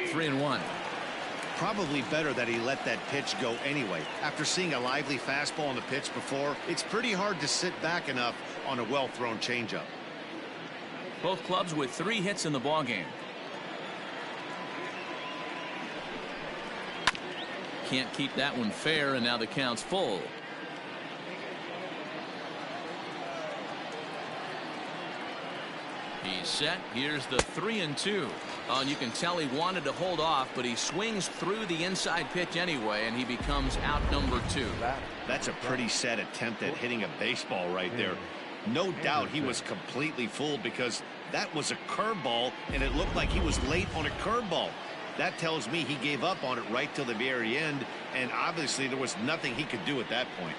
S1: Three and 1.
S2: Probably better that he let that pitch go anyway. After seeing a lively fastball on the pitch before, it's pretty hard to sit back enough on a well-thrown changeup.
S1: Both clubs with 3 hits in the ballgame. Can't keep that one fair, and now the count's full. He's set. Here's the 3-2. And you can tell he wanted to hold off, but he swings through the inside pitch anyway, and he becomes out number 2.
S2: That's a pretty set attempt at hitting a baseball right there. No doubt he was completely fooled because that was a curveball, and it looked like he was late on a curveball. That tells me he gave up on it right till the very end, and obviously there was nothing he could do at that point.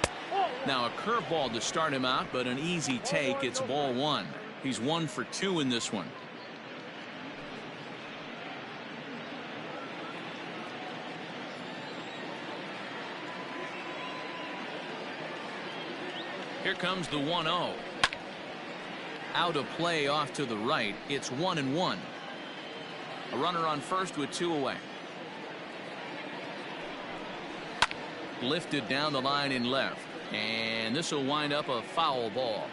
S1: Now a curveball to start him out, but an easy take. It's ball 1. He's 1 for 2 in this one. Here comes the 1-0. Out of play off to the right. It's 1-1. A runner on first with 2 away. Lifted down the line in left. And this will wind up a foul ball.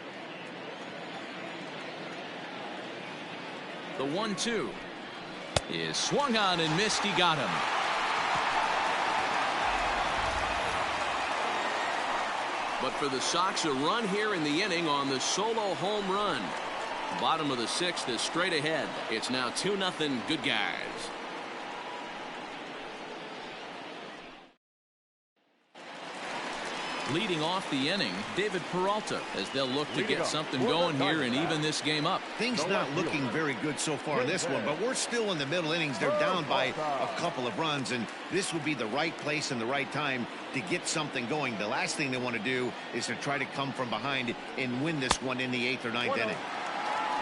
S1: The 1-2 is swung on and missed. He got him. But for the Sox, a run here in the inning on the solo home run. Bottom of the 6th is straight ahead. It's now 2-0 Good Guys. Leading off the inning, David Peralta, as they'll look to get something going here and even this game up.
S2: Things not looking very good so far in this one, but we're still in the middle innings. They're down by a couple of runs, and this would be the right place and the right time to get something going. The last thing they want to do is to try to come from behind and win this one in the 8th or 9th inning.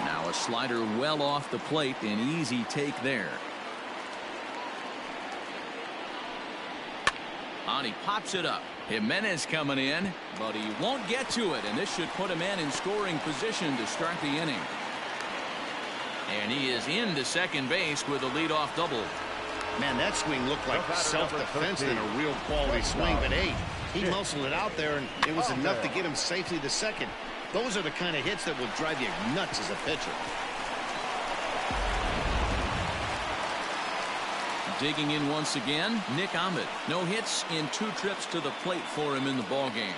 S1: Now a slider well off the plate, an easy take there. And he pops it up. Jimenez coming in, but he won't get to it, and this should put a man in scoring position to start the inning. And he is into second base with a leadoff double.
S2: Man, that swing looked like self-defense than a real quality swing, but hey, he muscled it out there, and it was enough to get him safely to second. Those are the kind of hits that will drive you nuts as a pitcher.
S1: Digging in once again, Nick Ahmed. No hits in 2 trips to the plate for him in the ball game.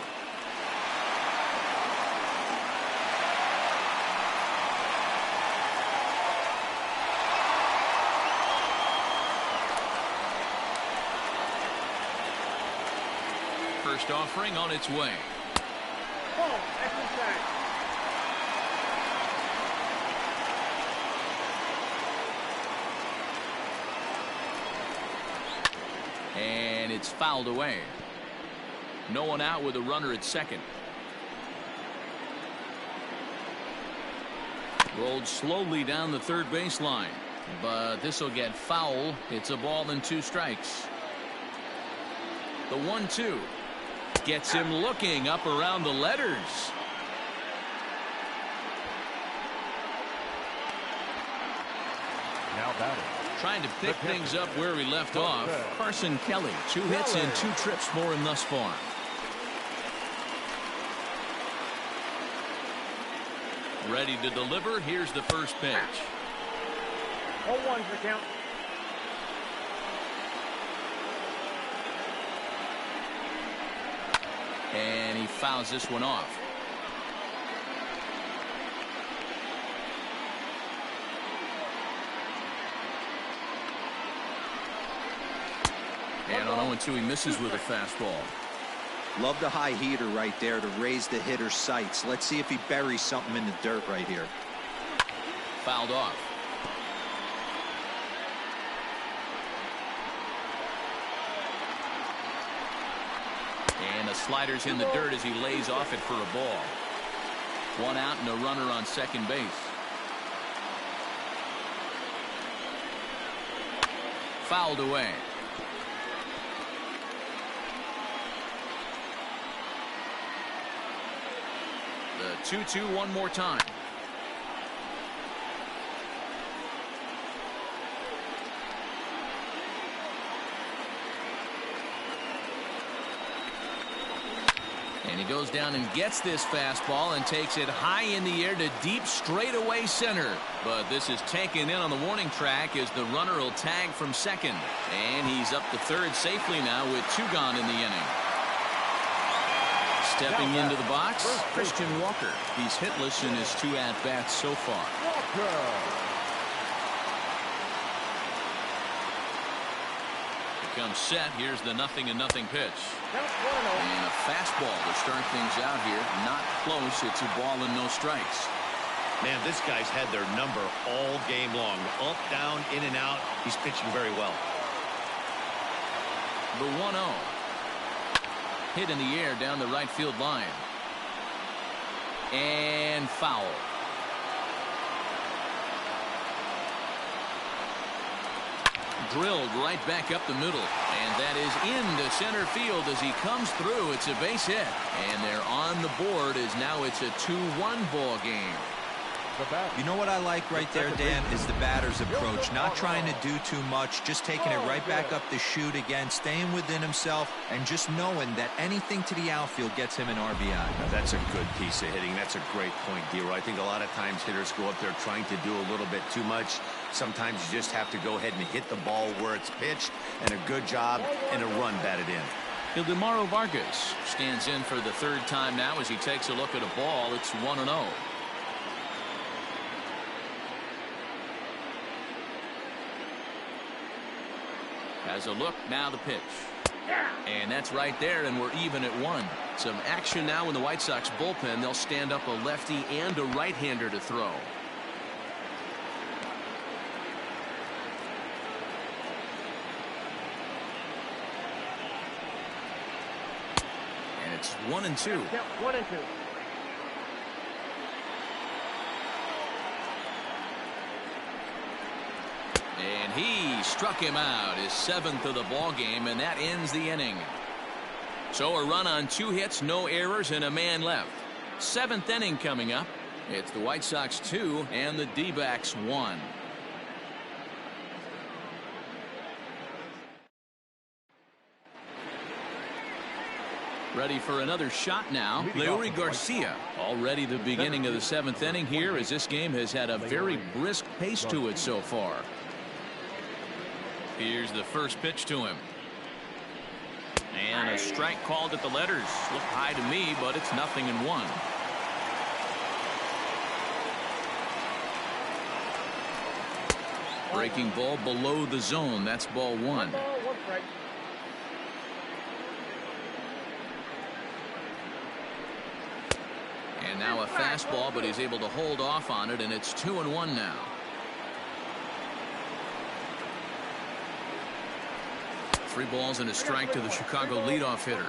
S1: First offering on its way.
S5: Ball, exercise.
S1: And it's fouled away. No one out with a runner at second. Rolled slowly down the third baseline, but this will get foul. It's a ball and 2 strikes. The 1-2 gets him looking up around the letters.
S4: Now batting.
S1: Trying to pick things up where we left off. Carson Kelly, 2 hits and 2 trips for him thus far. Ready to deliver. Here's the first pitch.
S5: 0-1's the count.
S1: And he fouls this one off. And on 0-2 he misses with a fastball.
S3: Love the high heater right there to raise the hitter's sights. Let's see if he buries something in the dirt right here.
S1: Fouled off. And the slider's in the dirt as he lays off it for a ball. 1 out and a runner on second base. Fouled away. The 2-2 one more time. And he goes down and gets this fastball and takes it high in the air to deep straightaway center. But this is taken in on the warning track as the runner will tag from second. And he's up to third safely now with 2 gone in the inning. Stepping into the box, Christian Walker. He's hitless in his 2 at-bats so far. Comes set. Here's the 0-0 pitch. And a fastball to start things out here. Not close. It's a ball and no strikes.
S2: Man, this guy's had their number all game long. Up, down, in and out. He's pitching very well.
S1: The 1-0. Hit in the air down the right field line. And foul. Drilled right back up the middle, and that is into center field as he comes through. It's a base hit, and they're on the board as now it's a 2-1 ball game.
S3: You know what I like right there, Dan, is the batter's approach. Not trying to do too much, just taking it right back up the chute again, staying within himself, and just knowing that anything to the outfield gets him an RBI.
S2: Now, that's a good piece of hitting. That's a great point, D-Roy. I think a lot of times hitters go up there trying to do a little bit too much. Sometimes you just have to go ahead and hit the ball where it's pitched, and a good job and a run batted in.
S1: Ildemaro Vargas stands in for the 3rd time now as he takes a look at a ball. It's 1-0. Has a look, now the pitch. And that's right there, and we're even at 1. Some action now in the White Sox bullpen. They'll stand up a lefty and a right-hander to throw. And it's 1-2.
S5: 1-2.
S1: And he struck him out, his 7th of the ball game, and that ends the inning. So a run on 2 hits, no errors, and a man left. 7th inning coming up. It's the White Sox 2 and the D-backs 1. Ready for another shot now. Leury Garcia. Already the beginning of the 7th inning here, as this game has had a very brisk pace to it so far. Here's the first pitch to him. And a strike called at the letters. Looked high to me, but it's 0-1. Breaking ball below the zone. That's ball 1. And now a fastball, but he's able to hold off on it, and it's 2-1 now. Three balls and a strike to the Chicago leadoff hitter.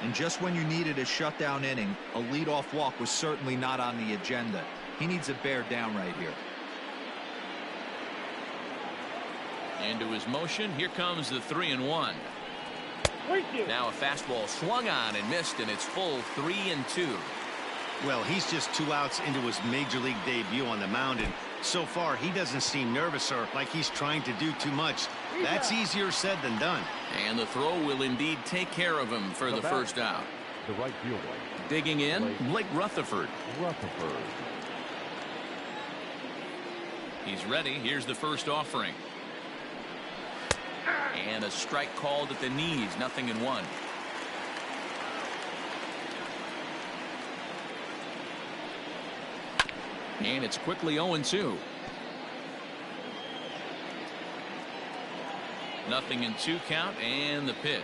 S3: And just when you needed a shutdown inning, a leadoff walk was certainly not on the agenda. He needs to bear down right here.
S1: Into his motion. Here comes the 3-1. Now a fastball swung on and missed, and it's full 3-2.
S2: Well, he's just 2 outs into his major league debut on the mound, and so far he doesn't seem nervous or like he's trying to do too much. That's easier said than done.
S1: And the throw will indeed take care of him for the first out.
S4: The right fielder.
S1: Digging in, Blake Rutherford. He's ready. Here's the first offering. And a strike called at the knees. 0-1. And it's quickly 0-2. 0-2 count, and the pitch.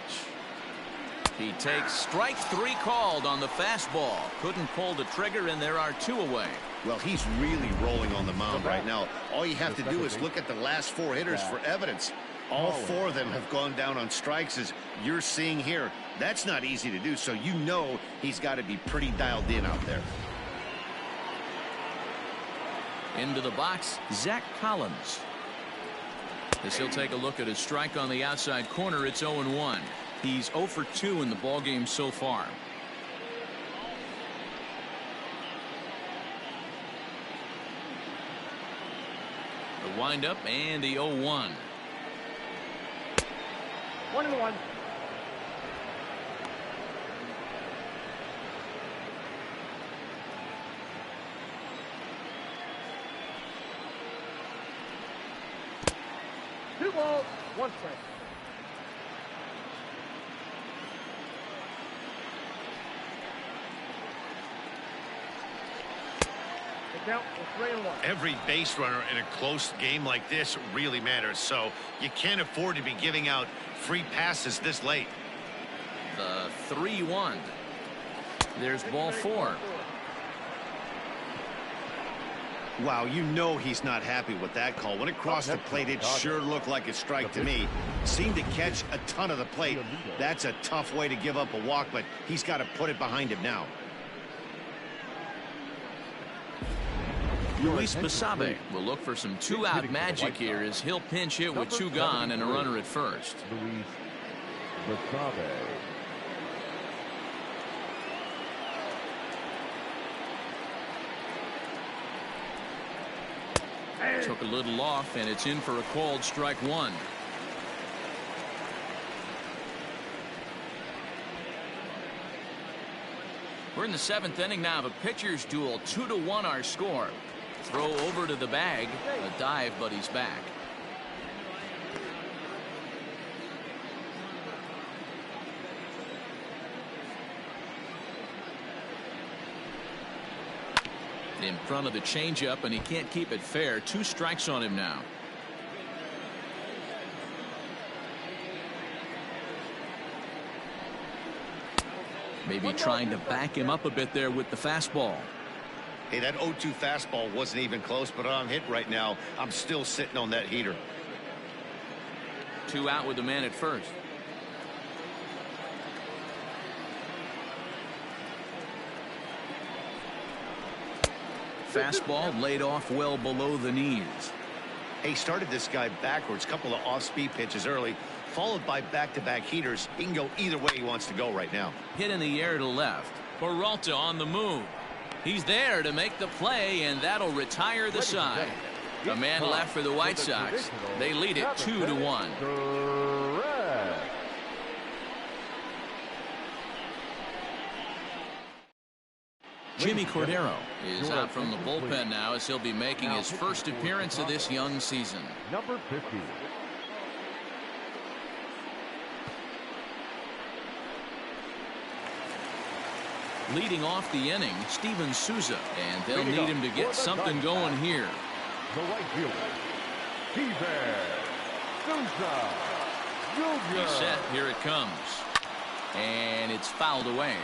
S1: He takes strike 3 called on the fastball. Couldn't pull the trigger, and there are 2 away.
S2: Well, he's really rolling on the mound right now. All you have to do is look at the last 4 hitters for evidence. All 4 of them have gone down on strikes, as you're seeing here. That's not easy to do, so you know he's got to be pretty dialed in out there.
S1: Into the box, Zach Collins. As he'll take a look at his strike on the outside corner, it's 0-1. He's 0 for 2 in the ballgame so far. The windup and the 0-1.
S5: 1-1. Two balls, 1 strike. The count is 3-1.
S2: Every base runner in a close game like this really matters, so you can't afford to be giving out free passes this late.
S1: The 3-1. There's ball 4.
S2: Wow, you know he's not happy with that call. When it crossed the plate, it sure looked like a strike to me. Seemed to catch a ton of the plate. That's a tough way to give up a walk, but he's got to put it behind him now.
S1: Luis Basabe will look for some 2-out magic here as he'll pinch hit with 2 gone and a runner at first.
S4: Luis Basabe.
S1: Took a little off, and it's in for a called strike 1. We're in the 7th inning now of a pitcher's duel. 2-1 our score. Throw over to the bag. A dive, but he's back. In front of the changeup, and he can't keep it fair. 2 strikes on him now. Maybe trying to back him up a bit there with the fastball.
S2: Hey, that 0-2 fastball wasn't even close, but on hit right now, I'm still sitting on that heater.
S1: 2 out with the man at first. Fastball laid off well below the knees.
S2: He started this guy backwards, couple of off-speed pitches early, followed by back-to-back heaters. He can go either way he wants to go right now.
S1: Hit in the air to left. Peralta on the move. He's there to make the play, and that'll retire the side. A man left for the White Sox. They lead it 2-1. Jimmy Cordero is out from the bullpen now as he'll be making his first appearance of this young season.
S4: Number 50.
S1: Leading off the inning, Steven Souza, and they'll need him to get something going here.
S4: The right fielder, Steven Souza Jr.
S1: He's set. Here it comes. And it's fouled away.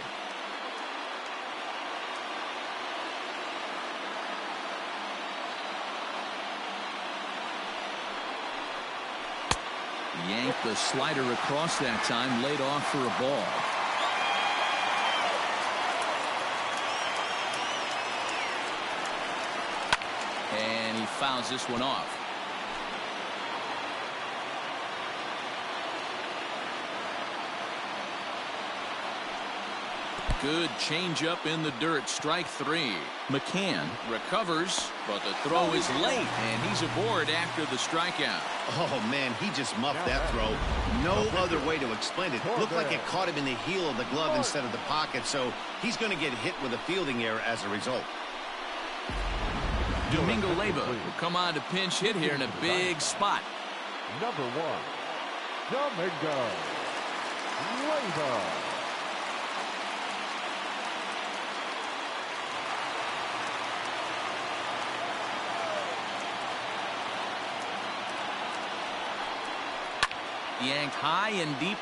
S1: Yanked the slider across that time, laid off for a ball. And he fouls this one off. Good changeup in the dirt. Strike three. McCann recovers, but the throw is late, and he's aboard after the strikeout.
S2: Oh, man, he just muffed that throw. No other way to explain it. Looked like it caught him in the heel of the glove instead of the pocket, so he's going to get hit with a fielding error as a result.
S1: Domingo Leyva will come on to pinch hit here in a big spot.
S4: Number 1, Domingo Leyva.
S1: Yanked high and deep